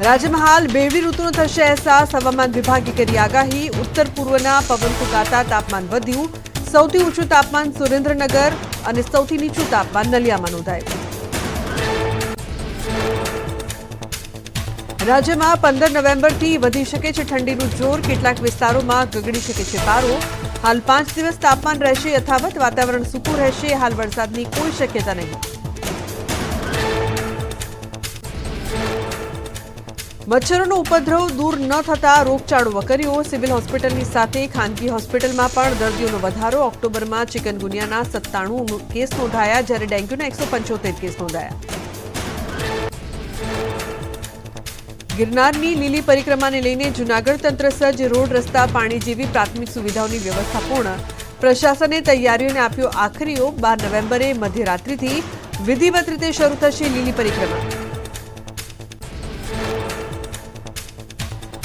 રાજ્યમાં હાલ બેવડી ઋતુનો થશે અહેસાસ. હવામાન વિભાગે કરી આગાહી. ઉત્તર પૂર્વના પવન ફૂંકાતા તાપમાન વધ્યું. સૌથી ઊંચું તાપમાન સુરેન્દ્રનગર અને સૌથી નીચું તાપમાન નલિયામાં નોંધાયું. રાજ્યમાં 15 નવેમ્બરથી વધી શકે છે ઠંડીનું જોર. કેટલાક વિસ્તારોમાં ગગડી શકે છે પારો. હાલ 5 દિવસ તાપમાન રહેશે યથાવત. વાતાવરણ સૂકું રહેશે. હાલ વરસાદની કોઈ શક્યતા નહીં. મચ્છરોનો ઉપદ્રવ દૂર ન થતા રોગચાળો વકર્યો. સિવિલ હોસ્પિટલની સાથે ખાનગી હોસ્પિટલમાં પણ દર્દીઓનો વધારો. ઓક્ટોબરમાં ચિકનગુનિયાના 97 કેસ નોંધાયા, જ્યારે ડેન્ગ્યુના 175 કેસ નોંધાયા. ગિરનારની લીલી પરિક્રમાને લઈને જૂનાગઢ તંત્ર સજ્જ. રોડ, રસ્તા, પાણી જેવી પ્રાથમિક સુવિધાઓની વ્યવસ્થા પૂર્ણ. પ્રશાસને તૈયારીઓને આપ્યો આખરી ઓપ. 12 નવેમ્બરે મધ્યરાત્રિથી વિધિવત રીતે શરૂ થશે લીલી પરિક્રમા.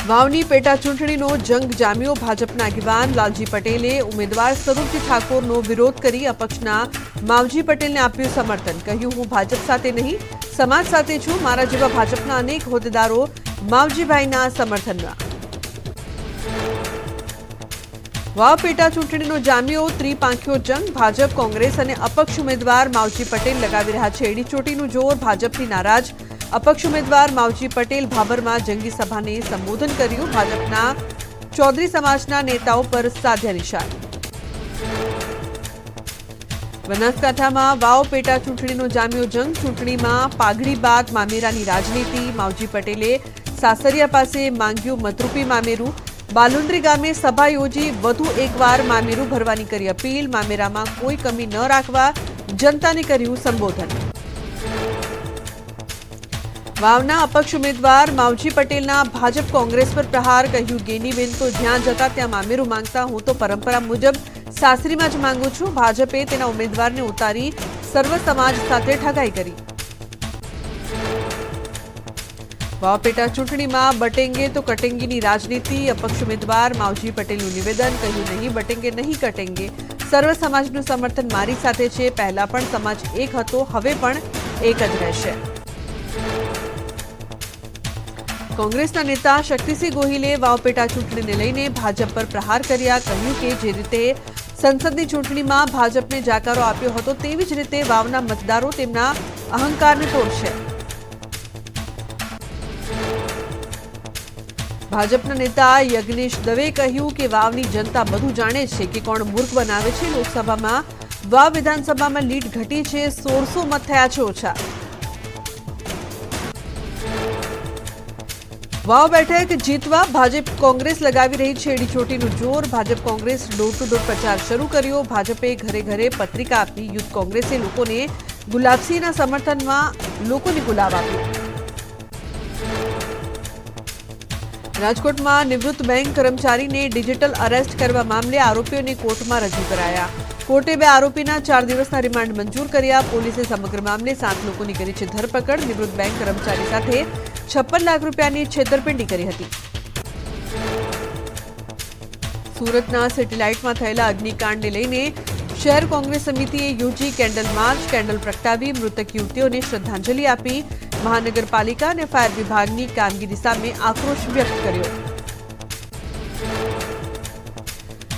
વાવની પેટા ચૂંટણીનો જંગ જામ્યો. ભાજપના આગેવાન લાલજી પટેલે ઉમેદવાર સ્વરૂપજી ઠાકોરનો વિરોધ કરી અપક્ષના માવજી પટેલને આપ્યું સમર્થન. કહ્યું, હું ભાજપ સાથે નહીં, સમાજ સાથે છું. મારા જેવા ભાજપના અનેક હોદ્દેદારો માવજીભાઈના સમર્થનમાં. વાવ પેટા ચૂંટણીનો જામ્યો ત્રિપાંખિયો જંગ. ભાજપ, કોંગ્રેસ અને અપક્ષ ઉમેદવાર માવજી પટેલ લગાવી રહ્યા છે એડીચોટીનું જોર. ભાજપથી નારાજ અપક્ષ ઉમેદવાર માવજી પટેલ ભાભરમાં જંગી સભાને સંબોધન કર્યું. ભાજપના ચૌધરી સમાજના નેતાઓ પર સાધ્યા નિશાન. બનાસકાંઠામાં વાવ પેટા ચૂંટણીનો જામ્યો જંગ. ચૂંટણીમાં પાઘડી બાદ મામેરાની રાજનીતિ. માવજી પટેલે સાસરિયા પાસે માંગ્યું મતરૂપી મામેરું. બાલુંડરી ગામે સભા યોજી વધુ એકવાર મામેરું ભરવાની કરી અપીલ. મામેરામાં કોઈ કમી ન રાખવા જનતાને કર્યું સંબોધન. વાવના અપક્ષ ઉમેદવાર માવજી પટેલના ભાજપ કોંગ્રેસ પર પ્રહાર. કહ્યું, ગેનીબેન તો જ્યાં જતા ત્યાં મામેરું માંગતા. હું તો પરંપરા મુજબ સાસરીમાં જ માંગુ છું. ભાજપે તેના ઉમેદવારને ઉતારી સર્વ સમાજ સાથે ઠગાઈ કરી. વાવ પેટા ચૂંટણીમાં બટેંગે તો કટેંગીની રાજનીતિ. અપક્ષ ઉમેદવાર માવજી પટેલનું નિવેદન. કહ્યું, નહીં બટેંગે નહીં કટેંગે. સર્વ સમાજનું સમર્થન મારી સાથે છે. પહેલા પણ સમાજ એક હતો, હવે પણ એક જ રહેશે. કોંગ્રેસના નેતા શક્તિસિંહ ગોહિલે વાવ પેટા ચૂંટણીને લઈને ભાજપ પર પ્રહાર કર્યા. કહ્યું કે જે રીતે સંસદની ચૂંટણીમાં ભાજપને જાકારો આપ્યો હતો, તેવી જ રીતે વાવના મતદારો તેમના અહંકારને તોડશે. ભાજપના નેતા યજ્ઞેશ દવે કહ્યું કે વાવની જનતા બધું જાણે છે કે કોણ મૂર્ખ બનાવે છે. લોકસભામાં વાવ વિધાનસભામાં લીડ ઘટી છે. 1600 મત થયા છે ઓછા. વાવ બેઠક જીતવા ભાજપ કોંગ્રેસ લગાવી રહી છે એડીચોટીનું જોર. Bhajap Congress door to door પ્રચાર શરૂ કર્યો. ભાજપે ઘરે ઘરે પત્રિકા આપી. યુથ કોંગ્રેસે લોકોને ગુલાબસિંહના સમર્થનમાં લોકોને ગુલાબ આપ્યો. રાજકોટમાં નિવૃત્ત બેંક કર્મચારીને ડિજિટલ અરેસ્ટ કરવા મામલે આરોપીઓને કોર્ટમાં રજૂ કરાયા. કોર્ટે 2 આરોપીના 4 દિવસના રિમાન્ડ મંજૂર કર્યા. પોલીસે સમગ્ર મામલે 7 લોકોની કરી છે ધરપકડ. નિવૃત્ત બેંક કર્મચારી સાથે 56 લાખ રૂપિયાની છેતરપિંડી કરી હતી. સુરતના સેટેલાઇટમાં થયેલા અગ્નિકાંડને લઈને શહેર કોંગ્રેસ સમિતિએ યોજી કેન્ડલ માર્ચ. કેન્ડલ પ્રગટાવી મૃતક યુવતીઓને શ્રદ્ધાંજલિ આપી. મહાનગરપાલિકા અને ફાયર વિભાગની કામગીરી સામે આક્રોશ વ્યક્ત કર્યો.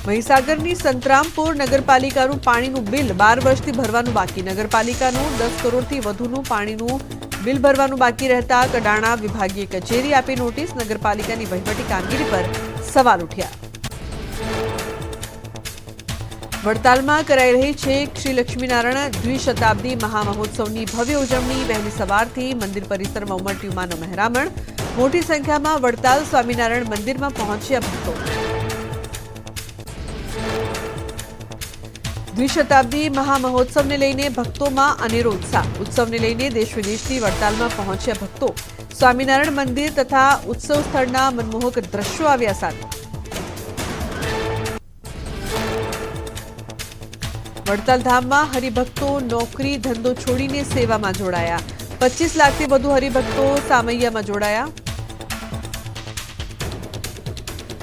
મહીસાગરની સંતરામપુર નગરપાલિકાનું પાણીનું બિલ 12 વર્ષથી ભરવાનું બાકી. નગરપાલિકાનું 10 કરોડથી વધુનું પાણીનું બિલ ભરવાનું બાકી રહેતા કડાણા વિભાગીય કચેરી આપી નોટિસ. નગરપાલિકાની વહીવટી કામગીરી પર સવાલ ઉઠ્યા. વડતાલમાં કરાઈ રહી છે શ્રી લક્ષ્મીનારાયણ દ્વિશતાબ્દી મહામહોત્સવની ભવ્ય ઉજવણી. વહેલી સવારથી મંદિર પરિસરમાં ઉમટ્યું માનવ મહેરામણ. મોટી સંખ્યામાં વડતાલ સ્વામિનારાયણ મંદિરમાં પહોંચ્યા ભક્તો. દ્વિશતાબ્દી મહામહોત્સવને લઈને ભક્તોમાં અનેરો ઉત્સાહ. ઉત્સવને લઈને દેશ વિદેશથી વડતાલમાં પહોંચ્યા ભક્તો. સ્વામિનારાયણ મંદિર તથા ઉત્સવ સ્થળના મનમોહક દ્રશ્યો આવ્યા સામે. વડતાલ ધામમાં હરિભક્તો નોકરી ધંધો છોડીને સેવામાં જોડાયા. 25 લાખથી વધુ હરિભક્તો સામૈયામાં જોડાયા.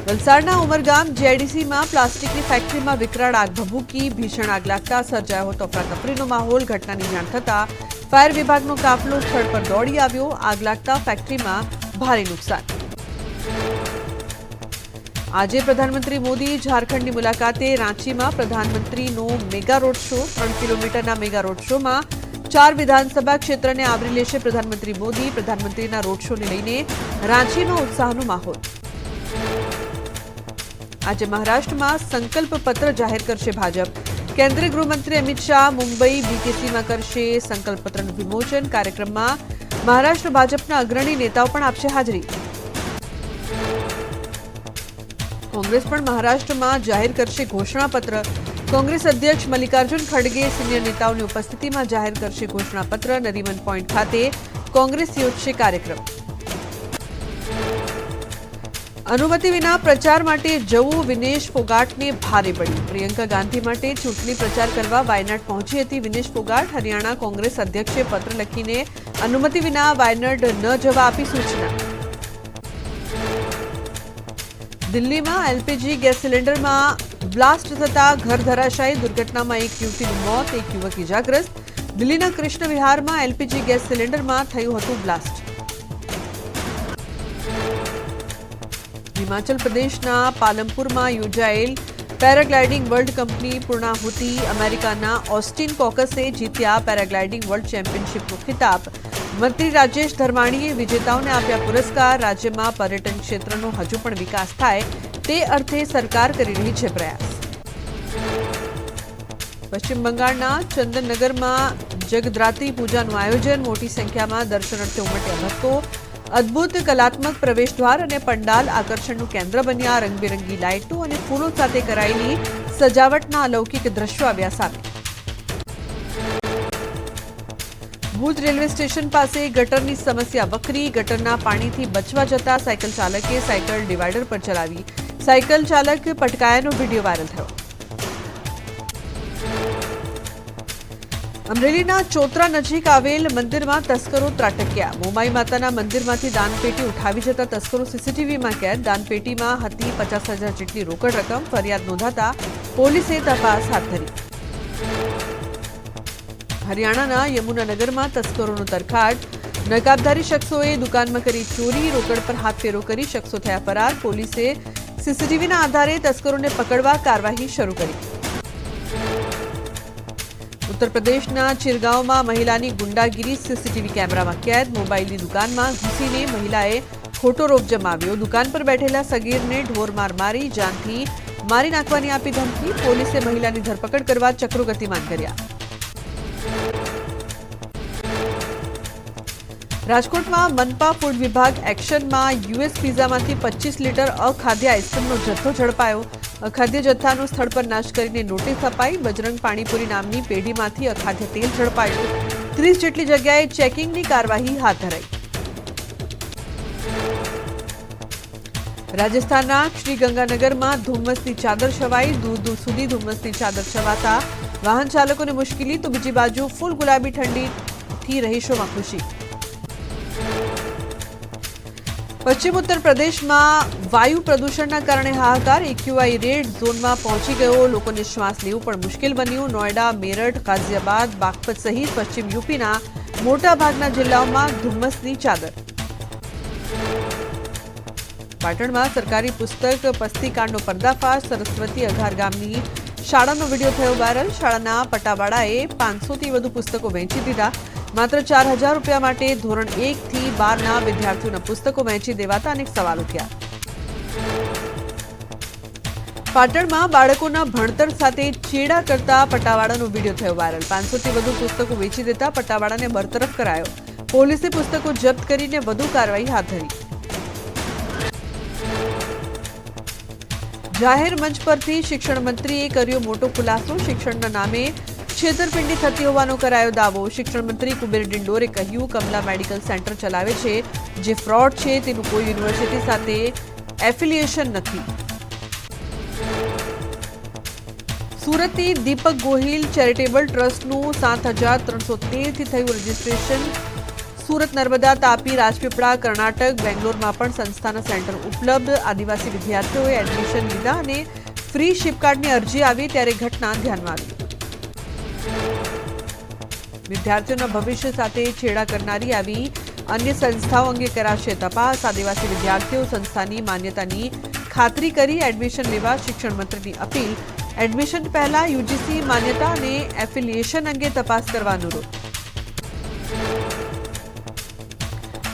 વલસાડના ઉમરગામ જીઆઈડીસીમાં પ્લાસ્ટિકની ફેક્ટરીમાં વિકરાળ આગ ભભૂકી. ભીષણ આગ લાગતા સર્જાયો હતો અફરાતફરીનો માહોલ. ઘટનાની જાણ થતાં ફાયર વિભાગનો કાફલો સ્થળ પર દોડી આવ્યો. આગ લાગતા ફેક્ટરીમાં ભારે નુકસાન. આજે પ્રધાનમંત્રી મોદી ઝારખંડની મુલાકાતે. રાંચીમાં પ્રધાનમંત્રીનો મેગા રોડ શો. 3 કિલોમીટરના મેગા રોડ શોમાં 4 વિધાનસભા ક્ષેત્રને આવરી લેશે પ્રધાનમંત્રી મોદી. પ્રધાનમંત્રીના રોડ શોને લઈને રાંચીમાં ઉત્સાહનો માહોલ. આજે મહારાષ્ટ્રમાં સંકલ્પ પત્ર જાહેર કરશે ભાજપ. કેન્દ્રીય ગૃહમંત્રી અમિત શાહ મુંબઈ બીકેસીમાં કરશે સંકલ્પ પત્રનું વિમોચન. કાર્યક્રમમાં મહારાષ્ટ્ર ભાજપના અગ્રણી નેતાઓ પણ આપશે હાજરી. કોંગ્રેસ પણ મહારાષ્ટ્રમાં જાહેર કરશે ઘોષણાપત્ર. કોંગ્રેસ અધ્યક્ષ મલ્લિકાર્જુન ખડગે સિનિયર નીતાઓની ઉપસ્થિતિમાં જાહેર કરશે ઘોષણાપત્ર. નરીમન પોઈન્ટ ખાતે કોંગ્રેસ યોજશે કાર્યક્રમ. અનુમતિ વિના પ્રચાર માટે જવું વિનેશ ફોગાટને ભારે પડ્યું. પ્રિયંકા ગાંધી માટે ચૂંટણી પ્રચાર કરવા વાયનાડ પહોંચી હતી વિનેશ ફોગાટ. હરિયાણા કોંગ્રેસ અધ્યક્ષે પત્ર લખીને અનુમતિ વિના વાયનાડ ન જવા આપી સૂચના. દિલ્હીમાં એલપીજી ગેસ સિલિન્ડરમાં બ્લાસ્ટ થતા ઘર ધરાશાયી. દુર્ઘટનામાં એક યુવતીનું મોત, એક યુવક ઇજાગ્રસ્ત. દિલ્હીના કૃષ્ણ વિહારમાં એલપીજી ગેસ સિલિન્ડરમાં થયું હતું બ્લાસ્ટ. હિમાચલ પ્રદેશના પાલમપુરમાં યોજાયેલ પેરાગ્લાઇડિંગ વર્લ્ડ કપની પૂર્ણાહુતિ. અમેરિકાના ઓસ્ટિન કોકસે જીત્યા પેરાગ્લાઇડિંગ વર્લ્ડ ચેમ્પિયનશિપનો ખિતાબ. મંત્રી રાજેશ ધર્માણીએ વિજેતાઓને આપ્યા પુરસ્કાર. રાજ્યમાં પર્યટન ક્ષેત્રનો હજુ પણ વિકાસ થાય તે અર્થે સરકાર કરી રહી છે પ્રયાસ. પશ્ચિમ બંગાળના ચંદનનગરમાં જગદ્રાત્રી પૂજાનું આયોજન. મોટી સંખ્યામાં દર્શનાર્થીઓ ઉમટ્યા ભક્તો. અદ્ભુત કલાત્મક પ્રવેશદ્વાર અને પંડાલ આકર્ષણનું કેન્દ્ર બન્યા. રંગબેરંગી લાઇટો અને ફૂલો સાથે કરાયેલી સજાવટના અલૌકિક દ્રશ્યો આવ્યા સામે. ભુજ રેલવે સ્ટેશન પાસે ગટરની સમસ્યા વકરી. ગટરના પાણીથી બચવા જતા સાયકલ ચાલકે સાયકલ ડિવાઈડર પર ચલાવી. સાયકલ ચાલક પટકાયાનો વિડીયો વાયરલ થયો. અમરેલીના ચોતરા નજીક આવેલ મંદિરમાં તસ્કરો ત્રાટક્યા. મોમાઈ માતાના મંદિરમાંથી દાનપેટી ઉઠાવી જતા તસ્કરો સીસીટીવીમાં કેદ. દાનપેટીમાં હતી 50,000 જેટલી રોકડ રકમ. ફરિયાદ નોંધાતા પોલીસે તપાસ હાથ ધરી. હરિયાણાના યમુનાનગરમાં તસ્કરોનો તરખાટ. નકાબધારી શખ્સોએ દુકાનમાં કરી ચોરી. રોકડ પર હાથફેરો કરી શખ્સો થયા ફરાર. પોલીસે સીસીટીવીના આધારે તસ્કરોને પકડવા કાર્યવાહી શરૂ કરી. ઉત્તર પ્રદેશના ચિરગાંવમાં મહિલાની ગુંડાગીરી. સીસીટીવી કેમેરામાં કેદ. મોબાઈલની દુકાનમાં ઘૂસીને મહિલાએ ખોટો રોપ જમાવ્યો. દુકાન પર બેઠેલા સગીરને ઢોરમાર મારી જાનથી મારી નાખવાની આપી ધમકી. પોલીસે મહિલાની ધરપકડ કરવા ચક્રો ગતિમાન કર્યા. રાજકોટમાં મનપા ફૂડ વિભાગ એક્શનમાં. યુએસ પિઝામાંથી 25 લીટર અખાદ્ય આઈસ્ક્રીમનો જથ્થો ઝડપાયો. અખાદ્ય જથ્થાનો સ્થળ પર નાશ કરીને નોટિસ અપાઈ. બજરંગ પાણીપુરી નામની પેઢીમાંથી અખાદ્ય તેલ ઝડપાયું. 30 જેટલી જગ્યાએ ચેકિંગની કાર્યવાહી હાથ ધરાઈ. રાજસ્થાનના શ્રી ગંગાનગરમાં ધુમ્મસની ચાદર છવાઈ. દૂર દૂર સુધી ધુમ્મસની ચાદર છવાતા વાહન ચાલકોને મુશ્કેલી તો બીજી બાજુ ફૂલ ગુલાબી ઠંડીથી રહીશોમાં ખુશી. પશ્ચિમ ઉત્તર પ્રદેશમાં વાયુ પ્રદૂષણના કારણે હાહાકાર. એક્યુઆઈ રેડ ઝોનમાં પહોંચી ગયો. લોકોને શ્વાસ લેવું પણ મુશ્કેલ બન્યું. નોઈડા, મેરઠ, ગાઝિયાબાદ, બાગપત સહિત પશ્ચિમ યુપીના મોટાભાગના જિલ્લાઓમાં ધુમ્મસની ચાદર. પાટણમાં સરકારી પુસ્તક પસ્તીકાંડનો પર્દાફાશ. સરસ્વતી અઘાર ગામની શાળાનો વિડીયો થયો વાયરલ. શાળાના પટાવાળાએ 500થી વધુ પુસ્તકો વેચી દીધા. માત્ર 4,000 રૂપિયા માટે ધોરણ 1 થી 12ના વિદ્યાર્થીઓના પુસ્તકો વહેંચી દેવાતા અનેક સવાલ ઉઠ્યા. પાટણમાં બાળકોના ભણતર સાથે ચેડા કરતા પટાવાળાનો વિડીયો થયો વાયરલ. 500થી વધુ પુસ્તકો વેચી દેતા પટાવાળાને બરતરફ કરાયો. પોલીસે પુસ્તકો જપ્ત કરીને વધુ કાર્યવાહી હાથ ધરી. જાહેર મંચ પરથી શિક્ષણ મંત્રીએ કર્યો મોટો ખુલાસો. શિક્ષણના નામે છેતરપિંડી થતી હોવાનો કરાયો દાવો. શિક્ષણ મંત્રી કુબેર ડિંડોરે કહ્યું, કમલા મેડિકલ સેન્ટર ચલાવે છે જે ફ્રોડ છે. તેનું કોઈ યુનિવર્સિટી સાથે એફિલિએશન નથી. સુરતની દીપક ગોહિલ ચેરિટેબલ ટ્રસ્ટનું 7,313થી થયું રજીસ્ટ્રેશન. સુરત, નર્મદા, તાપી, રાજપીપળા, કર્ણાટક, બેંગ્લોરમાં પણ સંસ્થાના સેન્ટર ઉપલબ્ધ. આદિવાસી વિદ્યાર્થીઓએ એડમિશન લીધા અને ફ્રી શિપકાર્ડની અરજી આવી ત્યારે ઘટના ધ્યાનમાં આવી. વિદ્યાર્થીઓના ભવિષ્ય સાથે છેડા કરનારી આવી अन्य संस्थाओं अंगे कराशे तपास। आदिवासी विद्यार्थीओ संस्थानी मान्यतानी खातरी करी एडमिशन लेवा शिक्षण मंत्रीनी अपील। एडमिशन पहला यूजीसी मान्यता अने एफिलिएशन अंगे तपास करवा अनुरोध।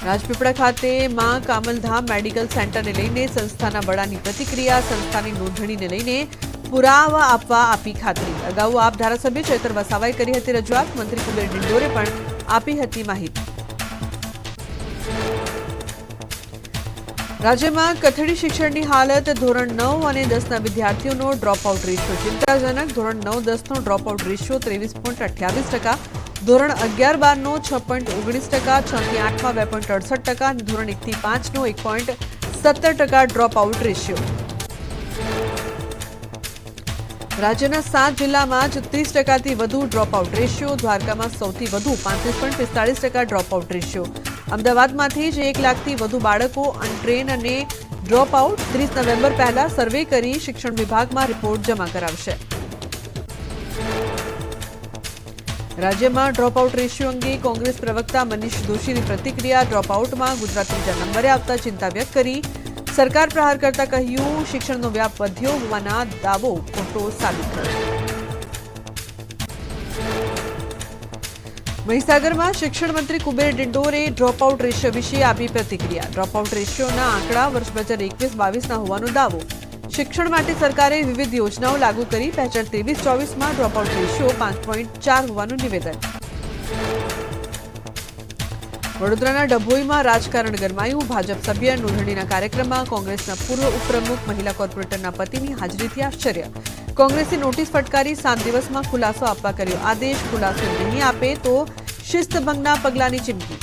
રાજપીપળા ખાતે માં કામલધામ મેડિકલ સેન્ટરને લઈને સંસ્થાના વડાની પ્રતિક્રિયા। સંસ્થાની નોંધણીને લઈને પુરાવા આપવા આપી ખાતરી। અગાઉ આપ ધારાસભ્ય ચૈતર વસાવાએ કરી હતી રજૂઆત। મંત્રી કુબેર ડિંડોરે પણ આપી હતી માહિતી। રાજ્યમાં કથળી શિક્ષણની હાલત। ધોરણ 9 અને 10ના વિદ્યાર્થીઓનો ડ્રોપઆઉટ રેશિયો ચિંતાજનક। ધોરણ 9-10નો ડ્રોપઆઉટ રેશિયો 23.28%। ધોરણ 11-12નો 6.19%, 6થી 8માં 2.68% અને ધોરણ 1થી 5નો 1.17% ડ્રોપઆઉટ રેશિયો। રાજ્યના 7 જિલ્લામાં જ 30%થી વધુ ડ્રોપઆઉટ રેશિયો। દ્વારકામાં સૌથી વધુ 35.45% ડ્રોપઆઉટ રેશિયો। અમદાવાદમાંથી જ 1 લાખથી વધુ બાળકો અનટ્રેન અને ડ્રોપઆઉટ। 30 નવેમ્બર પહેલા સર્વે કરી શિક્ષણ વિભાગમાં રિપોર્ટ જમા કરાવશે। રાજ્યમાં ડ્રોપઆઉટ રેશિયો અંગે કોંગ્રેસ પ્રવક્તા મનીષ દોશીની પ્રતિક્રિયા। ડ્રોપઆઉટમાં ગુજરાત ત્રીજા નંબરે આવતા ચિંતા વ્યક્ત કરી। સરકાર પ્રહાર કરતા કહ્યું, શિક્ષણનો વ્યાપ વધ્યો હોવાના દાવો ખોટો સાબિત થયો। મહીસાગરમાં શિક્ષણ મંત્રી કુબેર ડિંડોરે ડ્રોપઆઉટ રેશિયો વિશે આપી પ્રતિક્રિયા। ડ્રોપઆઉટ રેશિયોના આંકડા વર્ષ 2021-22ના હોવાનો દાવો। શિક્ષણ માટે સરકારે વિવિધ યોજનાઓ લાગુ કરી। 2023-24માં ડ્રોપઆઉટ રેશિયો 5.4 હોવાનું નિવેદન। વડોદરાના ડભોઈમાં રાજકારણ ગરમાયું। ભાજપ સભ્ય નોંધણીના કાર્યક્રમમાં કોંગ્રેસના પૂર્વ ઉપપ્રમુખ મહિલા કોર્પોરેટરના પતિની હાજરીથી આશ્ચર્ય। કોંગ્રેસે નોટિસ ફટકારી 7 દિવસમાં ખુલાસો આપવા કર્યો આદેશ। ખુલાસો નહીં આપે તો શિસ્તભંગના પગલાંની ચીમકી।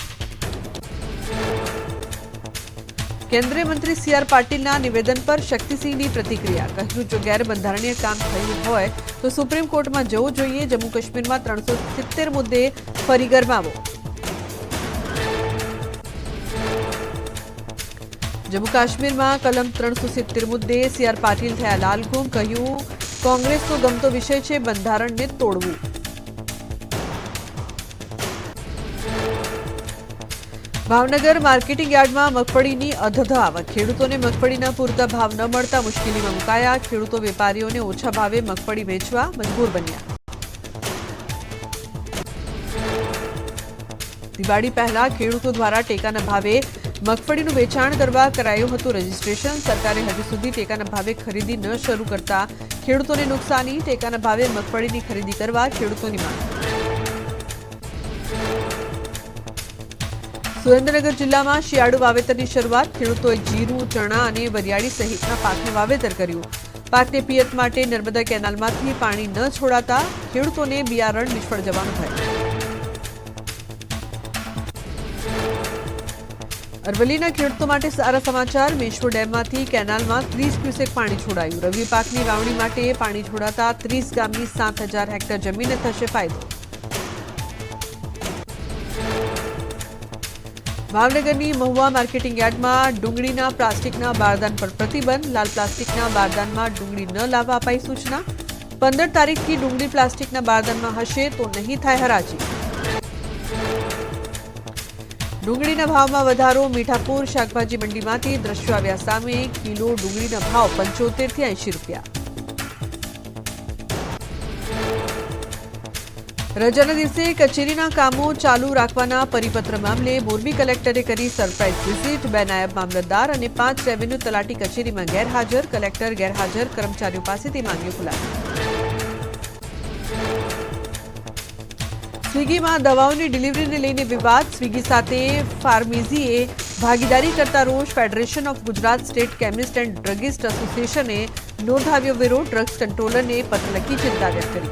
કેન્દ્રીય મંત્રી સી.આર. પાટીલના નિવેદન પર શક્તિસિંહની પ્રતિક્રિયા। કહ્યું, જો ગેરબંધારણીય કામ થયું હોય તો સુપ્રીમ કોર્ટમાં જવું જોઈએ। જમ્મુ કાશ્મીરમાં 370 મુદ્દે ફરી ગરમાવો। જમ્મુ કાશ્મીરમાં કલમ 370 મુદ્દે સી.આર. પાટીલ થયા લાલઘૂમ। કહ્યું, કોંગ્રેસનો ગમતો વિષય છે બંધારણને તોડવું। ભાવનગર માર્કેટિંગ યાર્ડમાં મગફળીની અધધ આવક। ખેડૂતોને મગફળીના પૂરતા ભાવ ન મળતા મુશ્કેલીમાં મુકાયા। ખેડૂતો વેપારીઓને ઓછા ભાવે મગફળી વેચવા મજબૂર બન્યા। દિવાળી પહેલા ખેડૂતો દ્વારા ટેકાના ભાવે મગફળીનું વેચાણ કરવા કરાયું હતું રજીસ્ટ્રેશન। સરકારે હજુ સુધી ટેકાના ભાવે ખરીદી ન શરૂ કરતા ખેડૂતોને નુકસાની। ટેકાના ભાવે મગફળીની ખરીદી કરવા ખેડૂતોની માંગ। સુરેન્દ્રનગર જિલ્લામાં શિયાળુ વાવેતરની શરૂઆત। ખેડૂતોએ જીરું, ચણા અને વરિયાળી સહિતના પાકનું વાવેતર કર્યું। પાકને પિયત માટે નર્મદા કેનાલમાંથી પાણી ન છોડાતા ખેડૂતોને બિયારણ નિષ્ફળ જવાનો ભય। અરવલ્લીના ખેડૂતો માટે સારા સમાચાર। મેશ્વો ડેમમાંથી કેનાલમાં 30 ક્યુસેક પાણી છોડાયું। રવિ પાકની વાવણી માટે પાણી છોડાતા 30 ગામની 7,000 હેક્ટર જમીનને થશે ફાયદો। ભાવનગરની મહુવા માર્કેટિંગ યાર્ડમાં ડુંગળીના પ્લાસ્ટિકના બારદાન પર પ્રતિબંધ। લાલ પ્લાસ્ટિકના બારદાનમાં ડુંગળી ન લાવવા અપાઈ સૂચના। 15 તારીખથી ડુંગળી પ્લાસ્ટિકના બારદાનમાં હશે તો નહીં થાય હરાજી। ડુંગળીના ભાવમાં વધારો। મીઠાપુર શાકભાજી મંડીમાંથી દ્રશ્યો આવ્યા સામે। કિલો ડુંગળીના ભાવ 75 થી 80 રૂપિયા। રજાના દિવસે કચેરીના કામો ચાલુ રાખવાના પરિપત્ર મામલે મોરબી કલેક્ટરે કરી સરપ્રાઇઝ વિઝિટ। 2 નાયબ મામલતદાર અને 5 રેવન્યુ તલાટી કચેરીમાં ગેરહાજર। કલેક્ટર ગેરહાજર કર્મચારીઓ પાસેથી માંગ્યો ખુલાસો। સ્વિગીમાં દવાઓની ડિલિવરીને લઈને વિવાદ। સ્વિગી સાથે ફાર્મેસીએ ભાગીદારી કરતા રોષ। Federation of Gujarat state chemist and druggist એસોસિએશને નોંધાવ્યો વિરોધ। ડ્રગ્સ કંટ્રોલરને પત્ર લખી ચિંતા વ્યક્ત કરી।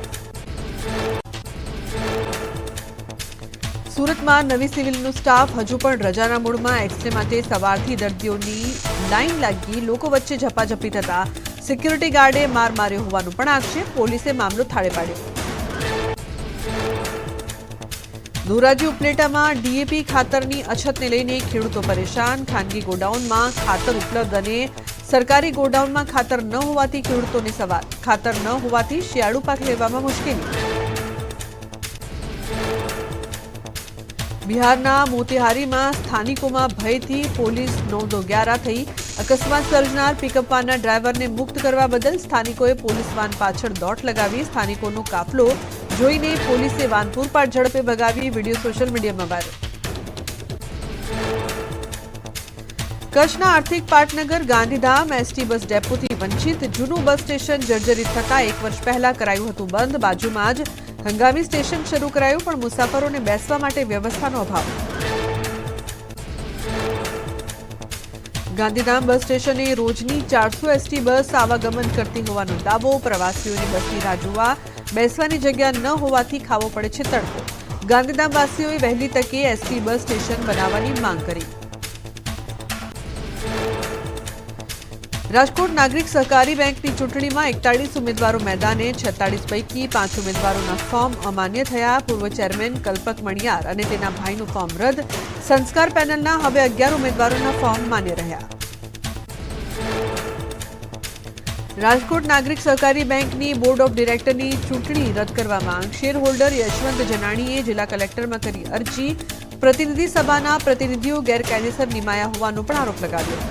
સુરતમાં નવી સિવિલનો સ્ટાફ હજુ પણ રજાના મૂડમાં। એક્સરે માટે સવારથી દર્દીઓની લાઈન લાગી। લોકો વચ્ચે ઝપાઝપી થતા સિક્યુરિટી ગાર્ડે માર માર્યો હોવાનો પણ આક્ષેપ। પોલીસે મામલો થાળે પાડ્યો। ધોરાજી ઉપલેટામાં ડીએપી ખાતરની અછતને લઈને ખેડૂતો પરેશાન। ખાનગી ગોડાઉનમાં ખાતર ઉપલબ્ધ અને સરકારી ગોડાઉનમાં ખાતર ન હોવાથી ખેડૂતોને સવાલ। ખાતર ન હોવાથી શિયાળુ પાક લેવામાં મુશ્કેલી। બિહારના મોતિહારીમાં સ્થાનિકોમાં ભયથી પોલીસ 911 થઈ। અકસ્માત સર્જનાર પિકઅપ વાનના ડ્રાઈવરને મુક્ત કરવા બદલ સ્થાનિકોએ પોલીસ વાન પાછળ દોટ લગાવી। સ્થાનિકોનો કાફલો જોઈને પોલીસે વાન પૂરપાટ ઝડપે ભગાવી। વિડીયો સોશિયલ મીડિયામાં વાયરલ। કચ્છના આર્થિક પાટનગર ગાંધીધામ એસટી બસ ડેપોથી વંચિત। જૂનું બસ સ્ટેશન જર્જરિત થતા 1 વર્ષ પહેલા કરાયું હતું બંધ। બાજુમાં જ હંગામી સ્ટેશન શરૂ કરાયું, પણ મુસાફરોને બેસવા માટે વ્યવસ્થાનો અભાવ। ગાંધીધામ બસ સ્ટેશને રોજની 400 એસટી બસ આવાગમન કરતી હોવાનો દાવો। પ્રવાસીઓની બસની રાહ જોવા બેસવાની જગ્યા ન હોવાથી ખાવો પડે છે તડકો। ગાંધીધામવાસીઓએ વહેલી તકે એસટી બસ સ્ટેશન બનાવવાની માંગ કરી। રાજકોટ નાગરિક સહકારી બેંકની ચૂંટણીમાં 41 ઉમેદવારો મેદાને। 46 પૈકી 5 ઉમેદવારોના ફોર્મ અમાન્ય થયા। પૂર્વ ચેરમેન કલ્પક મણિયાર અને તેના ભાઈનું ફોર્મ રદ। સંસ્કાર પેનલના હવે 11 ઉમેદવારોના ફોર્મ માન્ય રહ્યા। રાજકોટ નાગરિક સહકારી બેંકની બોર્ડ ઓફ ડિરેક્ટરની ચૂંટણી રદ કરવા માંગ। શેર હોલ્ડર યશવંત જનાણીએ જિલ્લા કલેક્ટરમાં કરી અરજી। પ્રતિનિધિ સભાના પ્રતિનિધિઓ ગેરકાયદેસર નિમાયા હોવાનો પણ આરોપ લગાવ્યો।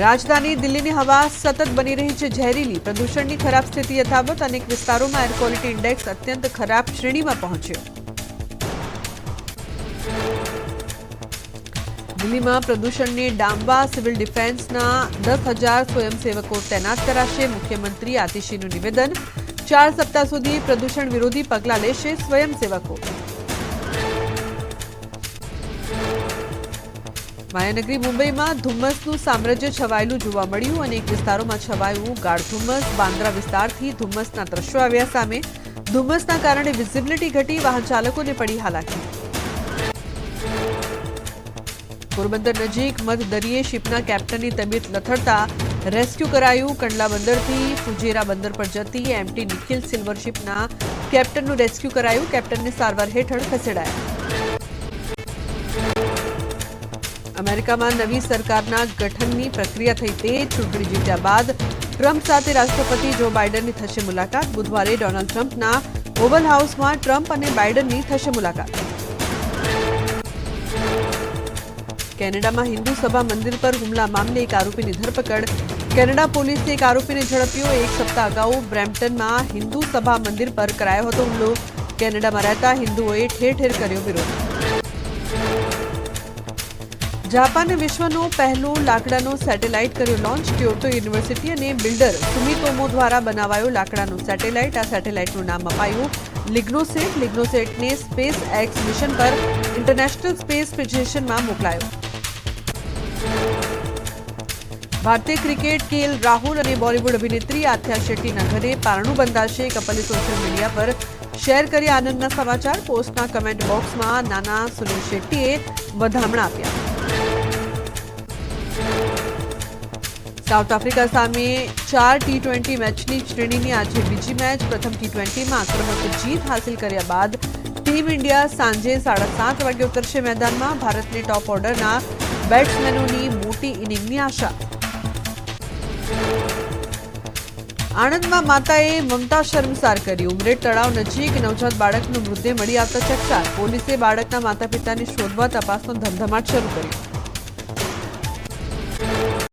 રાજધાની દિલ્હીની હવા સતત બની રહી છે ઝેરીલી। પ્રદૂષણની ખરાબ સ્થિતિ યથાવત। અનેક વિસ્તારોમાં એર ક્વોલિટી ઇન્ડેક્સ અત્યંત ખરાબ શ્રેણીમાં પહોંચ્યો। દિલ્હીમાં પ્રદૂષણને ડામવા સિવિલ ડિફેન્સના 10,000 સ્વયંસેવકો તૈનાત કરાશે। મુખ્યમંત્રી આતિશીનું નિવેદન। 4 સપ્તાહ સુધી પ્રદૂષણ વિરોધી પગલાં લેશે સ્વયંસેવકો। માયાનગરી મુંબઈમાં ધુમ્મસનું સામ્રાજ્ય છવાયેલું જોવા મળ્યું। અનેક વિસ્તારોમાં છવાયું ગાઢ ધુમ્મસ। બાંદ્રા વિસ્તારથી ધુમ્મસના દ્રશ્યો આવ્યા સામે। ધુમ્મસના કારણે વિઝિબિલિટી ઘટી વાહન ચાલકોને પડી હાલાકી। પોરબંદર નજીક મધદરિયે શિપના કેપ્ટનની તબિયત લથડતા રેસ્ક્યુ કરાયું। કંડલા બંદરથી ફુજેરા બંદર પર જતી એમટી નિખિલ સિલ્વર શિપના કેપ્ટનનું રેસ્ક્યુ કરાયું। કેપ્ટનને સારવાર હેઠળ ખસેડાયા। અમેરિકામાં નવી સરકારના ગઠનની પ્રક્રિયા થઈ તેજ। ચૂંટણી જીત્યા બાદ ટ્રમ્પ સાથે રાષ્ટ્રપતિ જો બાઇડનની થશે મુલાકાત। બુધવારે ડોનાલ્ડ ટ્રમ્પના ઓવલ હાઉસમાં ટ્રમ્પ અને બાઇડનની થશે મુલાકાત। કેનેડામાં હિન્દુ સભા મંદિર પર હુમલા મામલે એક આરોપીની ધરપકડ। કેનેડા પોલીસે એક આરોપીને ઝડપ્યો। 1 સપ્તાહ અગાઉ બ્રેમ્પટનમાં હિન્દુ સભા મંદિર પર કરાયો હતો હુમલો। કેનેડામાં રહેતા હિન્દુઓએ ઠેર ઠેર કર્યો વિરોધ। જાપાને વિશ્વનો પહેલો લાકડાનો સેટેલાઇટ કર્યો લોન્ચ। ક્યોટો યુનિવર્સિટી અને બિલ્ડર સુમિતોમો દ્વારા બનાવાયો લાકડાનો સેટેલાઇટ। આ સેટેલાઇટનું નામ અપાયું લિગ્નોસેટ। લિગ્નોસેટને સ્પેસ એક્સ મિશન પર ઇન્ટરનેશનલ સ્પેસ સ્ટેશનમાં મોકલાયો। ભારતીય ક્રિકેટ કેએલ રાહુલ અને બોલિવૂડ અભિનેત્રી આથિયા શેટ્ટીના ઘરે પારણું બંધાશે। કપલે સોશિયલ મીડિયા પર શેર કરી આનંદના સમાચાર। પોસ્ટના કમેન્ટ બોક્સમાં નાના સુનિલ શેટ્ટીએ વધામણા આપ્યા। સાઉથ આફ્રિકા સામે 4 ટી20 મેચની શ્રેણીની આજે બીજી મેચ। પ્રથમ ટી20માં આક્રમક જીત હાંસલ કર્યા બાદ ટીમ ઇન્ડિયા સાંજે 7:30 વાગે ઉતરશે મેદાનમાં। ભારતને ટોપ ઓર્ડરના બેટ્સમેનોની મોટી ઇનિંગની આશા। આણંદમાં માતાએ મમતા શર્મસાર કરી। ઉમરેઠ તળાવ નજીક નવજાત બાળકનો મૃતદેહ મળી આવતા ચકચાર। પોલીસે બાળકના માતા પિતાને શોધવા તપાસનો ધમધમાટ શરૂ કર્યો।